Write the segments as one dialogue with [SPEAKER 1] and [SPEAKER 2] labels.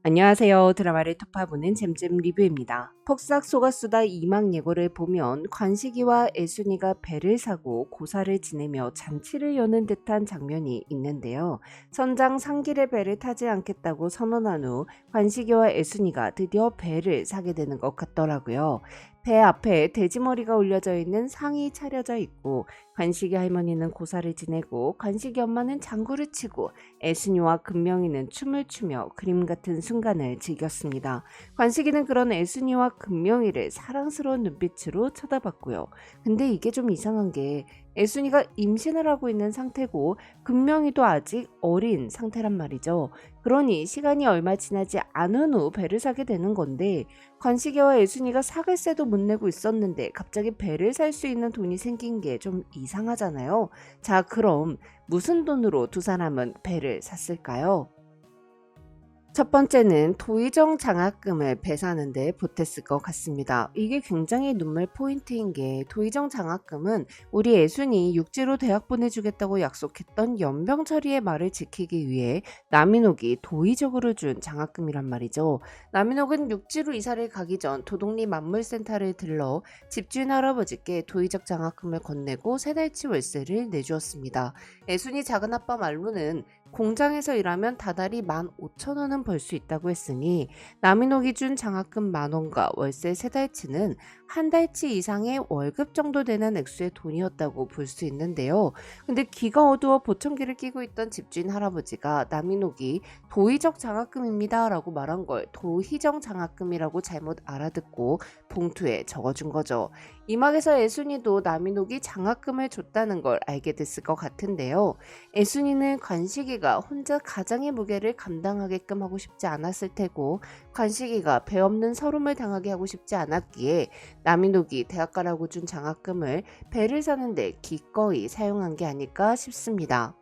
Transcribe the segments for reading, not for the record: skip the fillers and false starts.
[SPEAKER 1] 안녕하세요. 드라마를 특파보는 잼잼 리뷰입니다. 폭삭 속았수다 2막 예고를 보면 관식이와 애순이가 배를 사고 고사를 지내며 잔치를 여는 듯한 장면이 있는데요. 선장 상길의 배를 타지 않겠다고 선언한 후 관식이와 애순이가 드디어 배를 사게 되는 것 같더라고요. 배 앞에 돼지머리가 올려져 있는 상이 차려져 있고 관식이 할머니는 고사를 지내고 관식이 엄마는 장구를 치고 애순이와 금명이는 춤을 추며 그림 같은 순간을 즐겼습니다. 관식이는 그런 애순이와 금명이를 사랑스러운 눈빛으로 쳐다봤고요. 근데 이게 좀 이상한 게 애순이가 임신을 하고 있는 상태고 금명이도 아직 어린 상태란 말이죠. 그러니 시간이 얼마 지나지 않은 후 배를 사게 되는 건데 관식이와 애순이가 사갈 새도 못 내고 있었는데 갑자기 배를 살 수 있는 돈이 생긴 게 좀 이상하잖아요. 자, 그럼 무슨 돈으로 두 사람은 배를 샀을까요? 첫 번째는 도의정 장학금을 배사하는데 보탰을 것 같습니다. 이게 굉장히 눈물 포인트인 게 도의정 장학금은 우리 애순이 육지로 대학 보내주겠다고 약속했던 연병철이의 말을 지키기 위해 남인옥이 도의적으로 준 장학금이란 말이죠. 남인옥은 육지로 이사를 가기 전 도독리 만물센터를 들러 집주인 할아버지께 도의적 장학금을 건네고 세 달치 월세를 내주었습니다. 애순이 작은아빠 말로는 공장에서 일하면 다달이 15,000원은 벌 수 있다고 했으니 남인옥이 준 장학금 10,000원과 월세 세 달치는 한 달치 이상의 월급 정도 되는 액수의 돈이었다고 볼 수 있는데요. 근데 귀가 어두워 보청기를 끼고 있던 집주인 할아버지가 남인옥이 도의적 장학금입니다 라고 말한 걸 도희정 장학금이라고 잘못 알아듣고 봉투에 적어준 거죠. 이 막에서 애순이도 남인옥이 장학금을 줬다는 걸 알게 됐을 것 같은데요. 애순이는 관식이가 혼자 가장의 무게를 감당하게끔 하고 싶지 않았을 테고 관식이가 배 없는 서름을 당하게 하고 싶지 않았기에 남인옥이 대학 가라고 준 장학금을 배를 사는데 기꺼이 사용한 게 아닐까 싶습니다.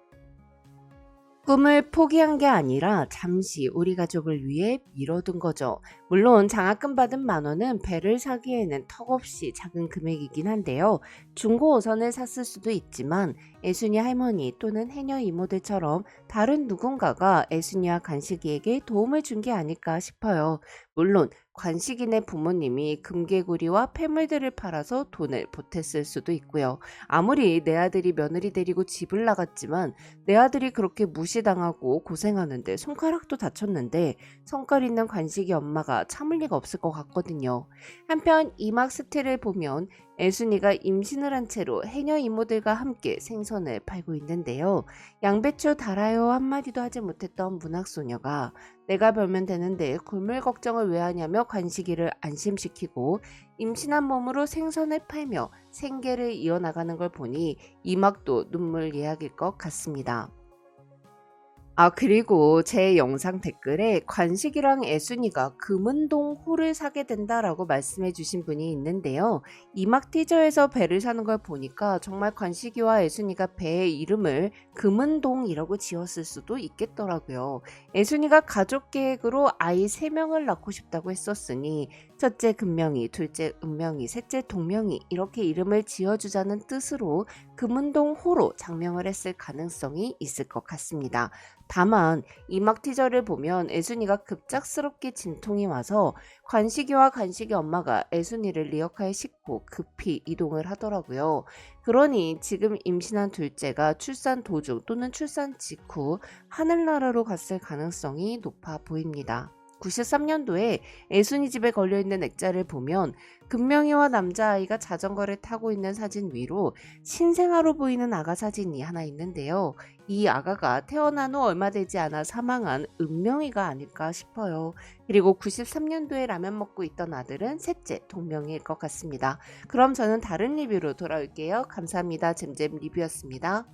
[SPEAKER 1] 꿈을 포기한 게 아니라 잠시 우리 가족을 위해 미뤄둔 거죠. 물론 장학금 받은 10,000원은 배를 사기에는 턱없이 작은 금액이긴 한데요. 중고 5선을 샀을 수도 있지만 애순이 할머니 또는 해녀 이모들처럼 다른 누군가가 애순이와 관식이에게 도움을 준 게 아닐까 싶어요. 물론 관식이네 부모님이 금개구리와 폐물들을 팔아서 돈을 보탰을 수도 있고요. 아무리 내 아들이 며느리 데리고 집을 나갔지만 내 아들이 그렇게 무시당하고 고생하는데 손가락도 다쳤는데 성깔 있는 관식이 엄마가 참을 리가 없을 것 같거든요. 한편 이막 스틸을 보면 애순이가 임신을 한 채로 해녀 이모들과 함께 생선을 팔고 있는데요. 양배추 달아요 한마디도 하지 못했던 문학소녀가 내가 벌면 되는데 굶을 걱정을 왜 하냐며 관식이를 안심시키고 임신한 몸으로 생선을 팔며 생계를 이어나가는 걸 보니 이막도 눈물 예약일 것 같습니다. 그리고 제 영상 댓글에 관식이랑 애순이가 금은동 홀을 사게 된다라고 말씀해 주신 분이 있는데요. 이막 티저에서 배를 사는 걸 보니까 정말 관식이와 애순이가 배의 이름을 금은동이라고 지었을 수도 있겠더라고요. 애순이가 가족 계획으로 아이 3명을 낳고 싶다고 했었으니 첫째 금명이, 둘째 은명이, 셋째 동명이 이렇게 이름을 지어주자는 뜻으로 금은동 호로 장명을 했을 가능성이 있을 것 같습니다. 다만 이막 티저를 보면 애순이가 급작스럽게 진통이 와서 관식이와 관식이 엄마가 애순이를 리어카에 싣고 급히 이동을 하더라고요. 그러니 지금 임신한 둘째가 출산 도중 또는 출산 직후 하늘나라로 갔을 가능성이 높아 보입니다. 93년도에 애순이 집에 걸려있는 액자를 보면 금명이와 남자아이가 자전거를 타고 있는 사진 위로 신생아로 보이는 아가 사진이 하나 있는데요. 이 아가가 태어난 후 얼마 되지 않아 사망한 은명이가 아닐까 싶어요. 그리고 93년도에 라면 먹고 있던 아들은 셋째 동명이일 것 같습니다. 그럼 저는 다른 리뷰로 돌아올게요. 감사합니다. 잼잼 리뷰였습니다.